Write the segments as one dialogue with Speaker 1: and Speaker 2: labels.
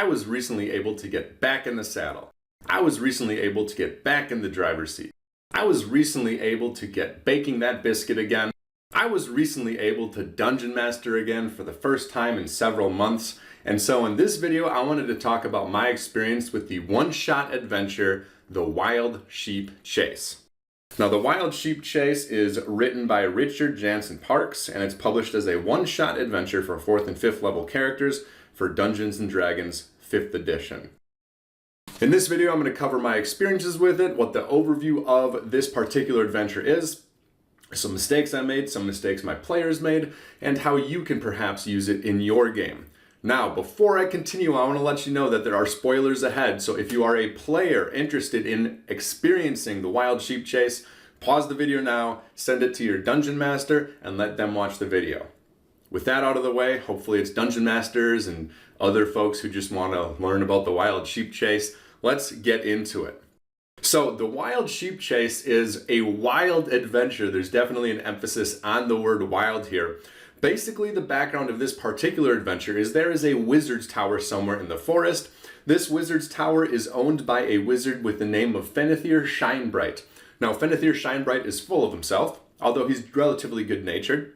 Speaker 1: I was recently able to get back in the saddle. I was recently able to get back in the driver's seat. I was recently able to get baking that biscuit again. I was recently able to dungeon master again for the first time in several months. And so in this video, I wanted to talk about my experience with the one-shot adventure, The Wild Sheep Chase. Now, The Wild Sheep Chase is written by Richard Jansen Parks, and it's published as a one-shot adventure for 4th and 5th level characters for Dungeons & Dragons 5th edition. In this video, I'm going to cover my experiences with it, what the overview of this particular adventure is, some mistakes I made, some mistakes my players made, and how you can perhaps use it in your game. Now, before I continue, I want to let you know that there are spoilers ahead, so if you are a player interested in experiencing the Wild Sheep Chase, pause the video now, send it to your Dungeon Master, and let them watch the video. With that out of the way, hopefully it's Dungeon Masters and other folks who just want to learn about the Wild Sheep Chase. Let's get into it. So, the Wild Sheep Chase is a wild adventure. There's definitely an emphasis on the word wild here. Basically, the background of this particular adventure is there is a wizard's tower somewhere in the forest. This wizard's tower is owned by a wizard with the name of Fenethir Shinebright. Now, Fenethir Shinebright is full of himself, although he's relatively good-natured,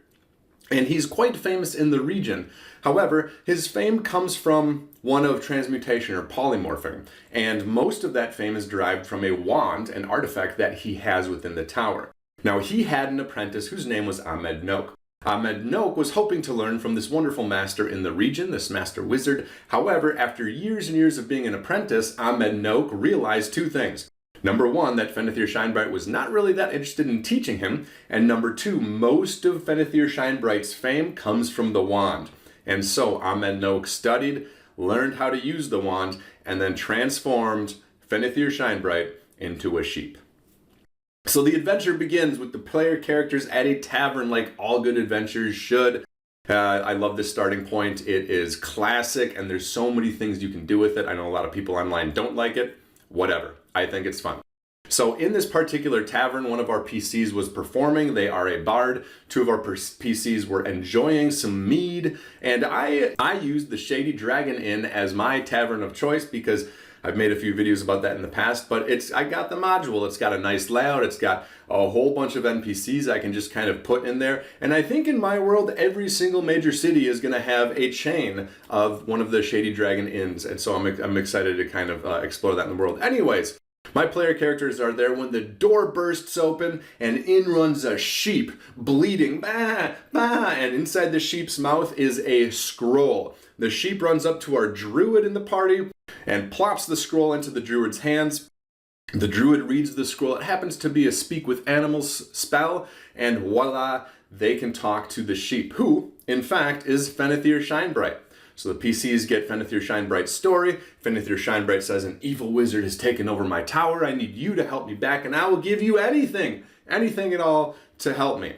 Speaker 1: and he's quite famous in the region. However, his fame comes from one of transmutation or polymorphing, and most of that fame is derived from a wand, an artifact that he has within the tower. Now, he had an apprentice whose name was Ahmed Noak. Ahmed Noak was hoping to learn from this wonderful master in the region, this master wizard. However, after years and years of being an apprentice, Ahmed Noak realized two things. Number one, that Fenethir Shinebright was not really that interested in teaching him, and number two, most of Fenethir Shinebright's fame comes from the wand. And so Ahmed Noak studied, learned how to use the wand, and then transformed Fenethir Shinebright into a sheep. So the adventure begins with the player characters at a tavern like all good adventures should. I love this starting point. It is classic, and there's so many things you can do with it. I know a lot of people online don't like it. Whatever. I think it's fun. So in this particular tavern, one of our PCs was performing. They are a bard. Two of our PCs were enjoying some mead. And I used the Shady Dragon Inn as my tavern of choice because I've made a few videos about that in the past, but I got the module. It's got a nice layout. It's got a whole bunch of NPCs I can just kind of put in there. And I think in my world, every single major city is going to have a chain of one of the Shady Dragon Inns. And so I'm excited to kind of explore that in the world. Anyways, my player characters are there when the door bursts open and in runs a sheep, bleeding, bah, bah, and inside the sheep's mouth is a scroll. The sheep runs up to our druid in the party and plops the scroll into the druid's hands. The druid reads the scroll. It happens to be a speak with animals spell, and voila, they can talk to the sheep, who, in fact, is Fenethir Shinebright. So the PCs get Fenethir Shinebright's story. Fenethir Shinebright says, an evil wizard has taken over my tower. I need you to help me back, and I will give you anything at all to help me.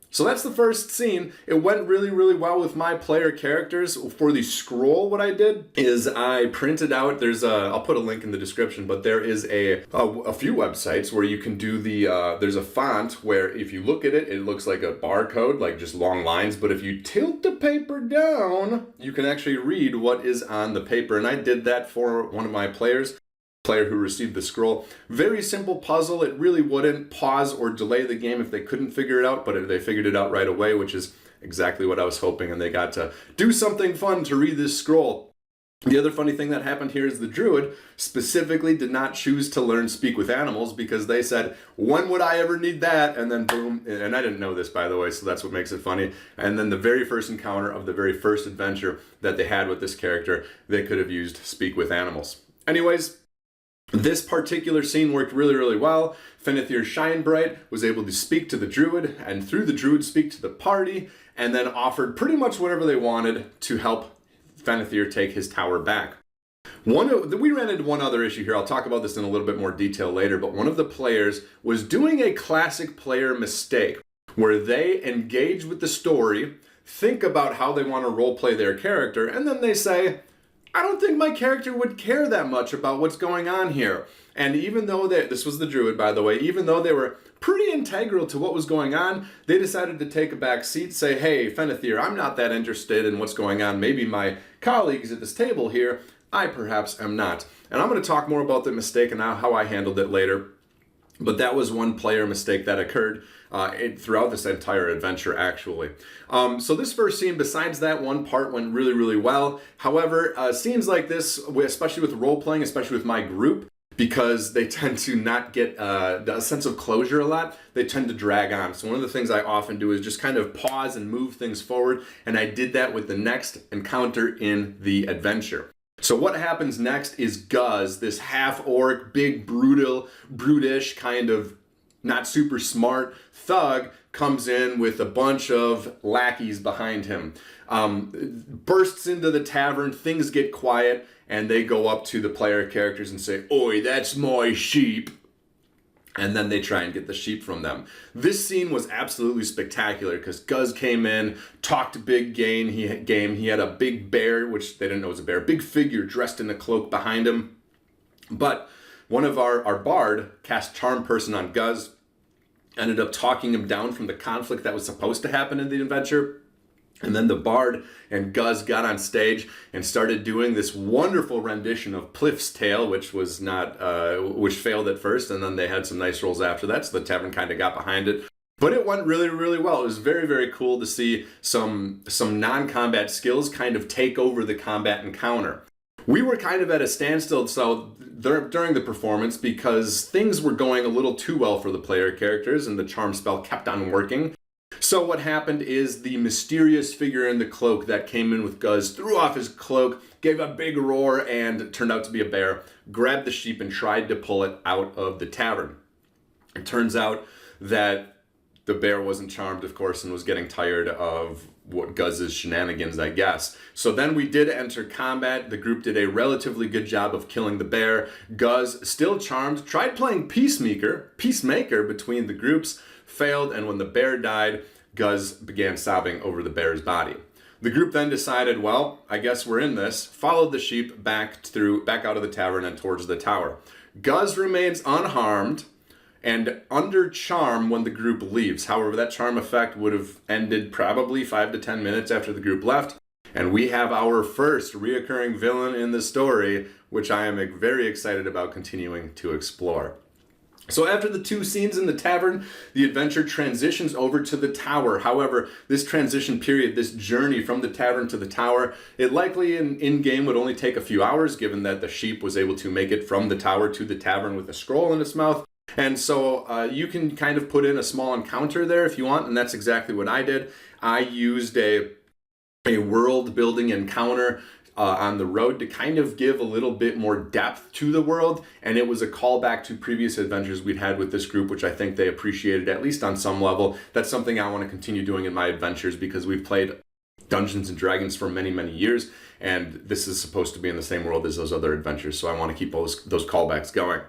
Speaker 1: So that's the first scene. It went really, really well with my player characters. For the scroll, what I did is I printed out, I'll put a link in the description, but there is a few websites where you can do there's a font where if you look at it, it looks like a barcode, like just long lines, but if you tilt the paper down, you can actually read what is on the paper, and I did that for one of my players. Player who received the scroll. Very simple puzzle. It really wouldn't pause or delay the game if they couldn't figure it out, but they figured it out right away, which is exactly what I was hoping, and they got to do something fun to read this scroll. The other funny thing that happened here is the druid specifically did not choose to learn Speak with Animals because they said, when would I ever need that? And then boom, and I didn't know this, by the way, so that's what makes it funny. And then the very first encounter of the very first adventure that they had with this character, they could have used Speak with Animals. Anyways, this particular scene worked really, really well. Fenethir Shinebright was able to speak to the druid, and through the druid speak to the party, and then offered pretty much whatever they wanted to help Fenethir take his tower back. We ran into one other issue here. I'll talk about this in a little bit more detail later, but one of the players was doing a classic player mistake where they engage with the story, think about how they want to roleplay their character, and then they say, I don't think my character would care that much about what's going on here. And even though this was the druid, by the way, even though they were pretty integral to what was going on, they decided to take a back seat, say, hey, Fenethir, I'm not that interested in what's going on. Maybe my colleagues at this table here, I perhaps am not. And I'm going to talk more about the mistake and how I handled it later. But that was one player mistake that occurred throughout this entire adventure, actually. So this first scene, besides that one part, went really, really well. However, scenes like this, especially with role-playing, especially with my group, because they tend to not get a sense of closure a lot, they tend to drag on. So one of the things I often do is just kind of pause and move things forward, and I did that with the next encounter in the adventure. So what happens next is Guz, this half-orc, big, brutish, kind of not super smart thug, comes in with a bunch of lackeys behind him. Bursts into the tavern, things get quiet, and they go up to the player characters and say, "Oi, that's my sheep." And then they try and get the sheep from them. This scene was absolutely spectacular because Guz came in, talked big game. He had a big bear, which they didn't know was a bear, big figure dressed in a cloak behind him. But one of our bard cast Charm Person on Guz, ended up talking him down from the conflict that was supposed to happen in the adventure. And then the bard and Guz got on stage and started doing this wonderful rendition of Pliff's Tale, which was not, which failed at first, and then they had some nice rolls after that, so the tavern kind of got behind it. But it went really, really well. It was very, very cool to see some non-combat skills kind of take over the combat encounter. We were kind of at a standstill during the performance because things were going a little too well for the player characters, and the charm spell kept on working. So what happened is the mysterious figure in the cloak that came in with Guz threw off his cloak, gave a big roar, and turned out to be a bear, grabbed the sheep and tried to pull it out of the tavern. It turns out that the bear wasn't charmed, of course, and was getting tired of what Guz's shenanigans, I guess. So then we did enter combat. The group did a relatively good job of killing the bear. Guz, still charmed, tried playing peacemaker between the groups, failed, and when the bear died, Guz began sobbing over the bear's body. The group then decided, well, I guess we're in this, followed the sheep back out of the tavern and towards the tower. Guz remains unharmed and under charm when the group leaves. However, that charm effect would have ended probably 5 to 10 minutes after the group left, and we have our first reoccurring villain in the story, which I am very excited about continuing to explore. So after the 2 scenes in the tavern, the adventure transitions over to the tower. However, this transition period, this journey from the tavern to the tower, it likely in-game would only take a few hours, given that the sheep was able to make it from the tower to the tavern with a scroll in its mouth. And so you can kind of put in a small encounter there if you want, and that's exactly what I did. I used a world building encounter on the road to kind of give a little bit more depth to the world, and it was a callback to previous adventures we'd had with this group, which I think they appreciated, at least on some level. That's something I want to continue doing in my adventures because we've played Dungeons and Dragons for many, many years, and this is supposed to be in the same world as those other adventures, so I want to keep those callbacks going.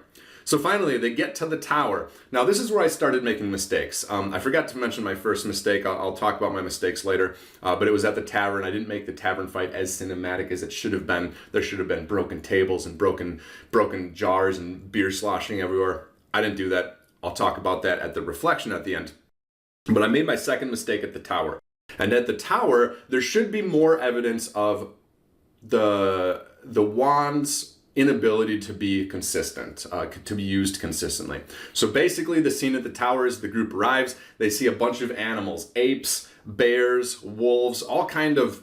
Speaker 1: So finally, they get to the tower. Now, this is where I started making mistakes. I forgot to mention my first mistake. I'll talk about my mistakes later, but it was at the tavern. I didn't make the tavern fight as cinematic as it should have been. There should have been broken tables and broken jars and beer sloshing everywhere. I didn't do that. I'll talk about that at the reflection at the end. But I made my second mistake at the tower. And at the tower, there should be more evidence of the wand's inability to be consistent, to be used consistently. So basically the scene at the tower is the group arrives, they see a bunch of animals, apes, bears, wolves, all kind of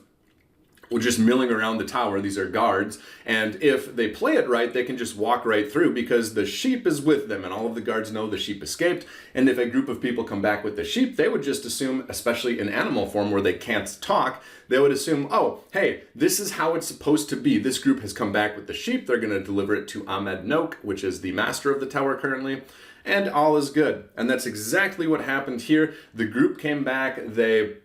Speaker 1: just milling around the tower. These are guards, and if they play it right, they can just walk right through because the sheep is with them, and all of the guards know the sheep escaped. And if a group of people come back with the sheep, they would just assume, especially in animal form where they can't talk, they would assume, oh, hey, this is how it's supposed to be. This group has come back with the sheep. They're going to deliver it to Ahmed Noak, which is the master of the tower currently, and all is good. And that's exactly what happened here. The group came back. They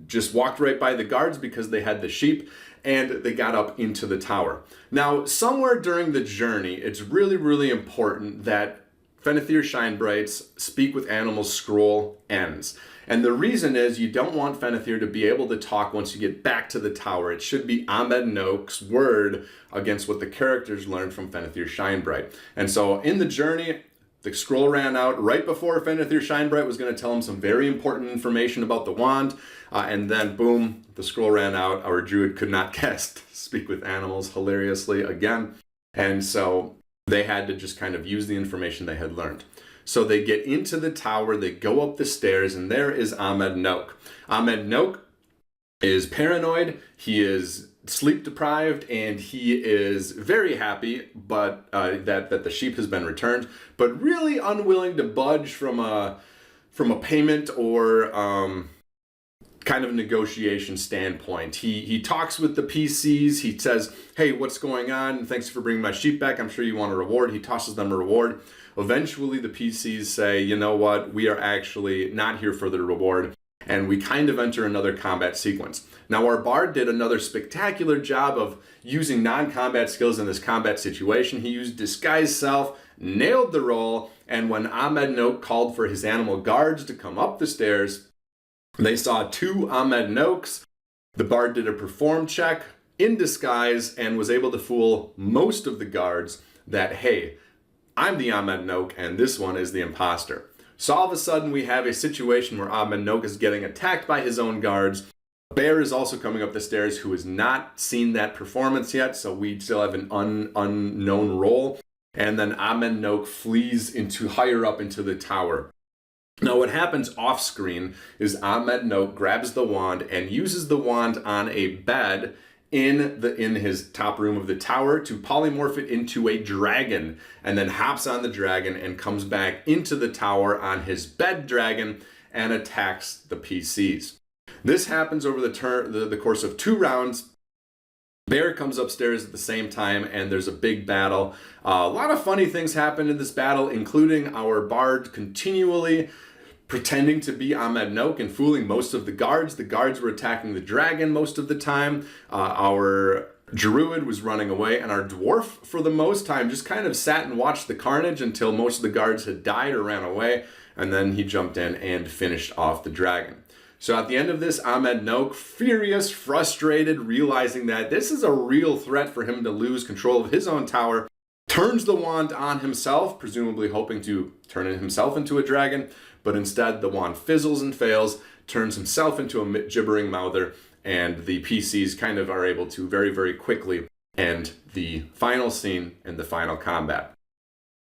Speaker 1: just walked right by the guards because they had the sheep, and they got up into the tower. Now, somewhere during the journey, it's really, really important that Fenethir Shinebright's Speak with Animals scroll ends. And the reason is you don't want Fenethir to be able to talk once you get back to the tower. It should be Ahmed Noak's word against what the characters learned from Fenethir Shinebright. And so in the journey, The scroll ran out right before Fenethir Shinebright was going to tell him some very important information about the wand. And then, boom, the scroll ran out. Our druid could not cast Speak with Animals hilariously again. And so they had to just kind of use the information they had learned. So they get into the tower, they go up the stairs, and there is Ahmed Noak. Ahmed Noak is paranoid, he is sleep deprived, and he is very happy but that the sheep has been returned, but really unwilling to budge from a payment or kind of negotiation standpoint. He talks with the PCs. He says, hey, what's going on? Thanks for bringing my sheep back. I'm sure you want a reward. He tosses them a reward. Eventually the PCs say, you know what? We are actually not here for the reward. And we kind of enter another combat sequence. Now our bard did another spectacular job of using non-combat skills in this combat situation. He used disguise self, nailed the roll, and when Ahmed Noak called for his animal guards to come up the stairs, they saw two Ahmed Noaks. The bard did a perform check in disguise and was able to fool most of the guards that, hey, I'm the Ahmed Noak and this one is the imposter. So all of a sudden we have a situation where Ahmed Noak is getting attacked by his own guards. Bear is also coming up the stairs who has not seen that performance yet, so we still have an unknown role. And then Ahmed Noak flees higher up into the tower. Now what happens off screen is Ahmed Noak grabs the wand and uses the wand on a bed in his top room of the tower to polymorph it into a dragon, and then hops on the dragon and comes back into the tower on his bed dragon and attacks the PCs. This happens over the course of 2 rounds. Bear comes upstairs at the same time and there's a big battle. A lot of funny things happen in this battle, including our bard continually pretending to be Ahmed Noak and fooling most of the guards. The guards were attacking the dragon most of the time. Our druid was running away, and our dwarf, for the most time, just kind of sat and watched the carnage until most of the guards had died or ran away, and then he jumped in and finished off the dragon. So at the end of this, Ahmed Noak, furious, frustrated, realizing that this is a real threat for him to lose control of his own tower, turns the wand on himself, presumably hoping to turn himself into a dragon, but instead the wand fizzles and fails, turns himself into a gibbering mouther, and the PCs kind of are able to very, very quickly end the final scene and the final combat.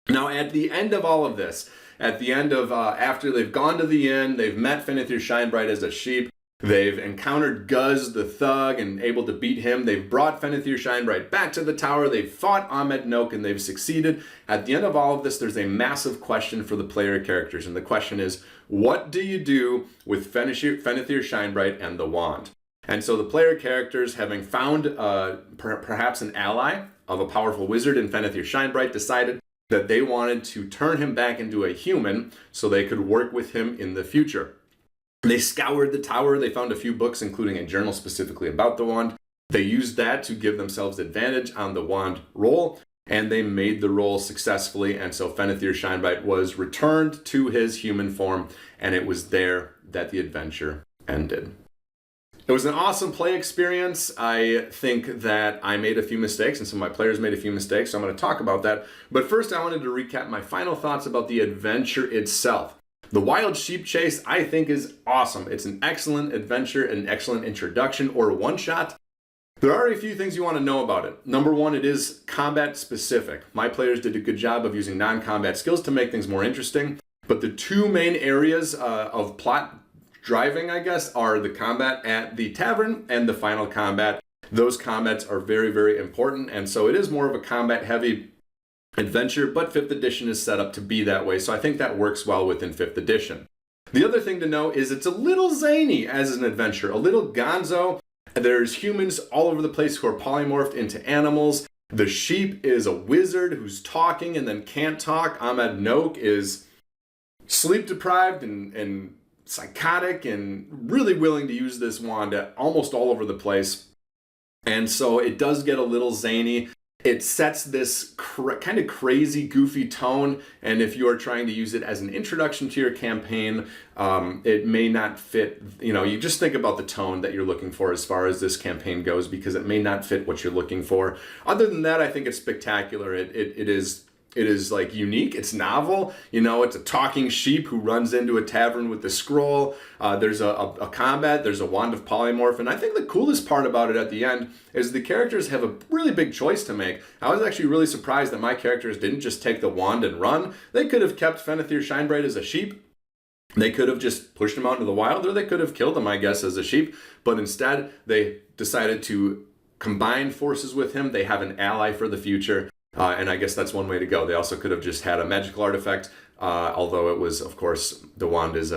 Speaker 1: Now at the end of all of this, at the end of, after they've gone to the inn, they've met Fenethir Shinebright as a sheep, they've encountered Guz the thug and able to beat him. They've brought Fenethir Shinebright back to the tower. They've fought Ahmed Noak and they've succeeded. At the end of all of this, there's a massive question for the player characters. And the question is, what do you do with Fenethir Shinebright and the wand? And so the player characters, having found perhaps an ally of a powerful wizard in Fenethir Shinebright, decided that they wanted to turn him back into a human so they could work with him in the future. They scoured the tower. They found a few books, including a journal specifically about the wand. They used that to give themselves advantage on the wand roll, and they made the roll successfully. And so Fenethir Shinebright was returned to his human form, and it was there that the adventure ended. It was an awesome play experience. I think that I made a few mistakes, and some of my players made a few mistakes, so I'm going to talk about that. But first, I wanted to recap my final thoughts about the adventure itself. The Wild Sheep Chase, I think, is awesome. It's an excellent adventure, an excellent introduction or one-shot. There are a few things you want to know about it. Number one, it is combat specific. My players did a good job of using non-combat skills to make things more interesting. But the 2 main areas of plot driving, I guess, are the combat at the tavern and the final combat. Those combats are very, very important. And so it is more of a combat-heavy adventure, but 5th edition is set up to be that way, so I think that works well within 5th edition. The other thing to know is it's a little zany as an adventure, a little gonzo. There's humans all over the place who are polymorphed into animals. The sheep is a wizard who's talking and then can't talk. Ahmed Noak is sleep deprived and psychotic and really willing to use this wand almost all over the place. And so it does get a little zany. It sets this kind of crazy, goofy tone, and if you are trying to use it as an introduction to your campaign, it may not fit. You just think about the tone that you're looking for as far as this campaign goes, because it may not fit what you're looking for. Other than that, I think it's spectacular. It is It is like unique, it's novel, it's a talking sheep who runs into a tavern with the scroll. There's a combat, there's a wand of polymorph, and I think the coolest part about it at the end is the characters have a really big choice to make. I was actually really surprised that my characters didn't just take the wand and run. They could have kept Fenethir Shinebright as a sheep. They could have just pushed him out into the wild, or they could have killed him, I guess, as a sheep. But instead, they decided to combine forces with him. They have an ally for the future. And I guess that's one way to go. They also could have just had a magical artifact, although it was, of course, the wand is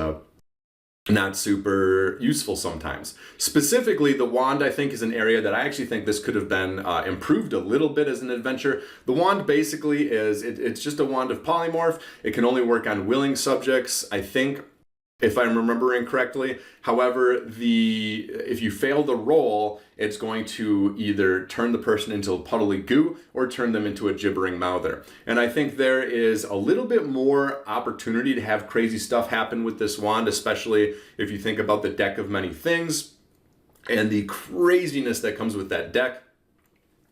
Speaker 1: not super useful sometimes. Specifically, the wand, I think, is an area that I actually think this could have been improved a little bit as an adventure. The wand basically is, it's just a wand of polymorph. It can only work on willing subjects, I think, if I'm remembering correctly. However, if you fail the roll, it's going to either turn the person into a puddly goo or turn them into a gibbering mouther. And I think there is a little bit more opportunity to have crazy stuff happen with this wand, especially if you think about the deck of many things and the craziness that comes with that deck.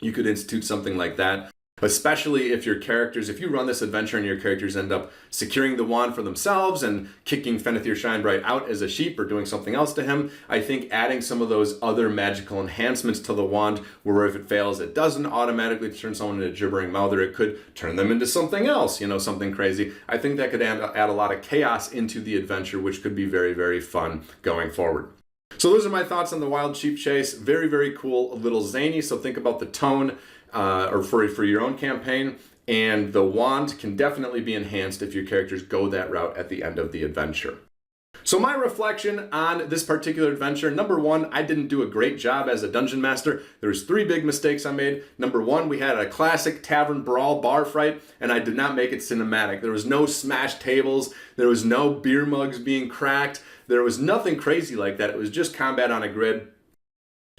Speaker 1: You could institute something like that. Especially if you run this adventure and your characters end up securing the wand for themselves and kicking Fenethir Shinebright out as a sheep or doing something else to him, I think adding some of those other magical enhancements to the wand, where if it fails, it doesn't automatically turn someone into a gibbering mouther, it could turn them into something else, something crazy. I think that could add a lot of chaos into the adventure, which could be very, very fun going forward. So those are my thoughts on the Wild Sheep Chase. Very, very cool, a little zany, so think about the tone. Or for your own campaign, and the wand can definitely be enhanced if your characters go that route at the end of the adventure. So my reflection on this particular adventure, number one, I didn't do a great job as a dungeon master. There was 3 big mistakes I made. Number one, we had a classic tavern brawl bar fight, and I did not make it cinematic. There was no smashed tables, there was no beer mugs being cracked, there was nothing crazy like that. It was just combat on a grid.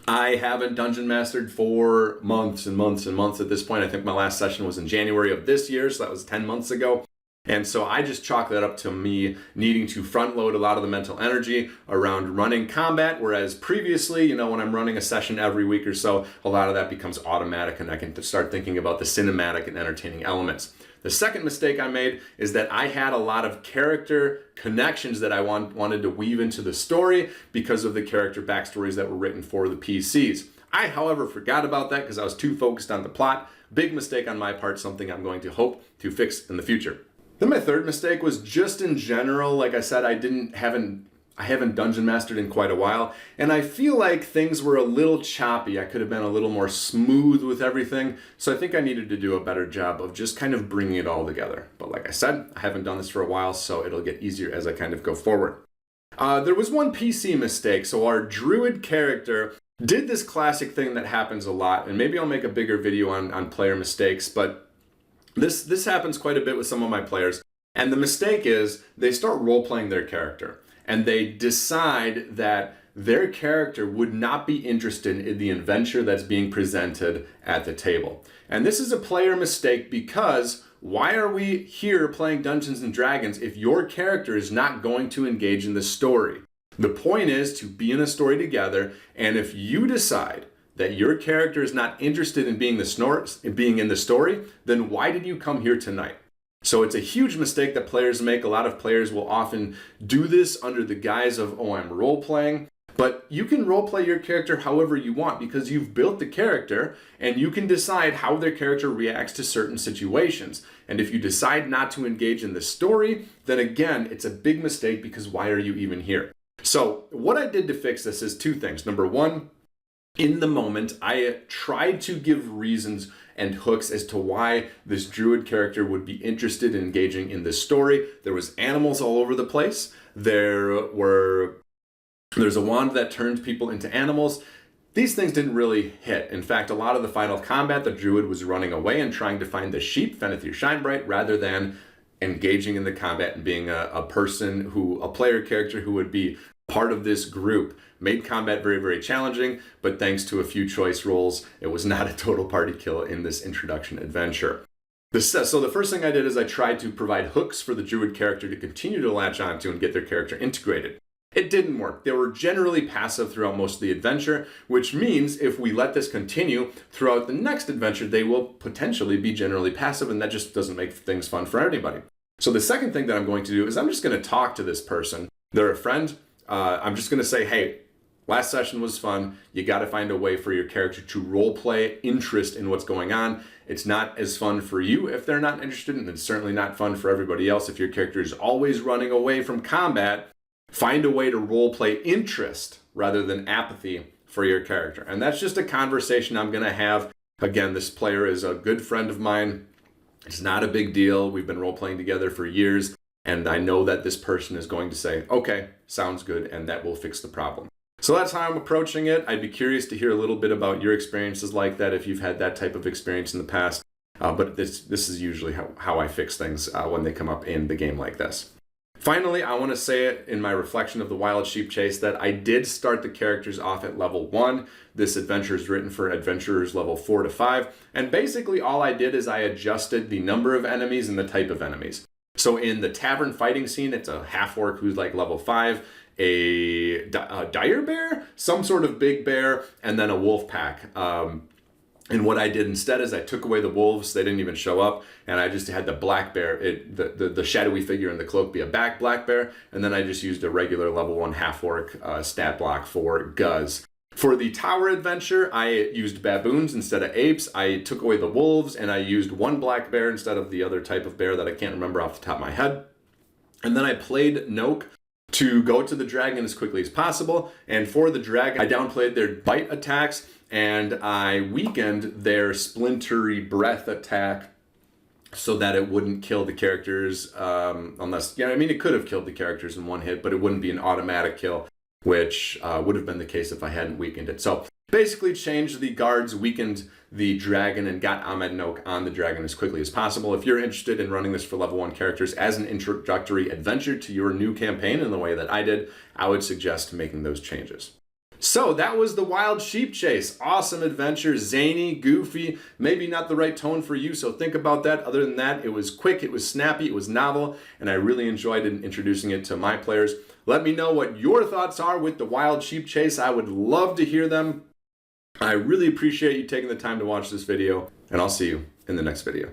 Speaker 1: I haven't dungeon mastered for months and months and months at this point. I think my last session was in January of this year, so that was 10 months ago. And so I just chalk that up to me needing to front load a lot of the mental energy around running combat, whereas previously, when I'm running a session every week or so, a lot of that becomes automatic and I can start thinking about the cinematic and entertaining elements. The second mistake I made is that I had a lot of character connections that I wanted to weave into the story because of the character backstories that were written for the PCs. I, however, forgot about that because I was too focused on the plot. Big mistake on my part, something I'm going to hope to fix in the future. Then my third mistake was just in general. Like I said, I haven't dungeon mastered in quite a while, and I feel like things were a little choppy. I could have been a little more smooth with everything, so I think I needed to do a better job of just kind of bringing it all together. But like I said, I haven't done this for a while, so it'll get easier as I kind of go forward. There was one PC mistake. So our druid character did this classic thing that happens a lot, and maybe I'll make a bigger video on player mistakes, but this happens quite a bit with some of my players. And the mistake is they start role-playing their character. And they decide that their character would not be interested in the adventure that's being presented at the table. And this is a player mistake because why are we here playing Dungeons and Dragons if your character is not going to engage in the story? The point is to be in a story together, and if you decide that your character is not interested in being in the story, then why did you come here tonight? So it's a huge mistake that players make. A lot of players will often do this under the guise of, I'm role-playing. But you can role-play your character however you want because you've built the character and you can decide how their character reacts to certain situations. And if you decide not to engage in the story, then again, it's a big mistake because why are you even here? So what I did to fix this is 2 things. Number one, in the moment, I tried to give reasons and hooks as to why this druid character would be interested in engaging in this story. There was animals all over the place. There's a wand that turned people into animals. These things didn't really hit. In fact, a lot of the final combat, the druid was running away and trying to find the sheep, Fenethir Shinebright, rather than engaging in the combat and being a player character who would be part of this group. Made combat very, very challenging, but thanks to a few choice rolls, it was not a total party kill in this introduction adventure. So the first thing I did is I tried to provide hooks for the druid character to continue to latch onto and get their character integrated. It didn't work. They were generally passive throughout most of the adventure, which means if we let this continue throughout the next adventure, they will potentially be generally passive, and that just doesn't make things fun for anybody. So the second thing that I'm going to do is I'm just going to talk to this person. They're a friend. I'm just going to say, hey, last session was fun. You got to find a way for your character to role play interest in what's going on. It's not as fun for you if they're not interested, and it's certainly not fun for everybody else if your character is always running away from combat. Find a way to role play interest rather than apathy for your character. And that's just a conversation I'm going to have. Again, this player is a good friend of mine. It's not a big deal. We've been role playing together for years. And I know that this person is going to say, okay, sounds good, and that will fix the problem. So that's how I'm approaching it. I'd be curious to hear a little bit about your experiences like that if you've had that type of experience in the past. But this is usually how I fix things when they come up in the game like this. Finally, I want to say it in my reflection of the Wild Sheep Chase that I did start the characters off at level 1. This adventure is written for adventurers level 4 to 5. And basically all I did is I adjusted the number of enemies and the type of enemies. So in the tavern fighting scene, it's a half-orc who's like level 5, a dire bear, some sort of big bear, and then a wolf pack. And what I did instead is I took away the wolves. They didn't even show up. And I just had the black bear, the shadowy figure in the cloak be a black bear. And then I just used a regular level 1 half-orc stat block for Guz. For the tower adventure, I used baboons instead of apes. I took away the wolves and I used 1 black bear instead of the other type of bear that I can't remember off the top of my head. And then I played Noke to go to the dragon as quickly as possible. And for the dragon, I downplayed their bite attacks and I weakened their splintery breath attack so that it wouldn't kill the characters unless, it could have killed the characters in one hit, but it wouldn't be an automatic kill, which would have been the case if I hadn't weakened it. So basically changed the guards, weakened the dragon, and got Ahmed Noke on the dragon as quickly as possible. If you're interested in running this for level 1 characters as an introductory adventure to your new campaign in the way that I did, I would suggest making those changes. So that was the Wild Sheep Chase. Awesome adventure, zany, goofy, maybe not the right tone for you, so think about that. Other than that, it was quick, it was snappy, it was novel, and I really enjoyed introducing it to my players. Let me know what your thoughts are with the Wild Sheep Chase. I would love to hear them. I really appreciate you taking the time to watch this video, and I'll see you in the next video.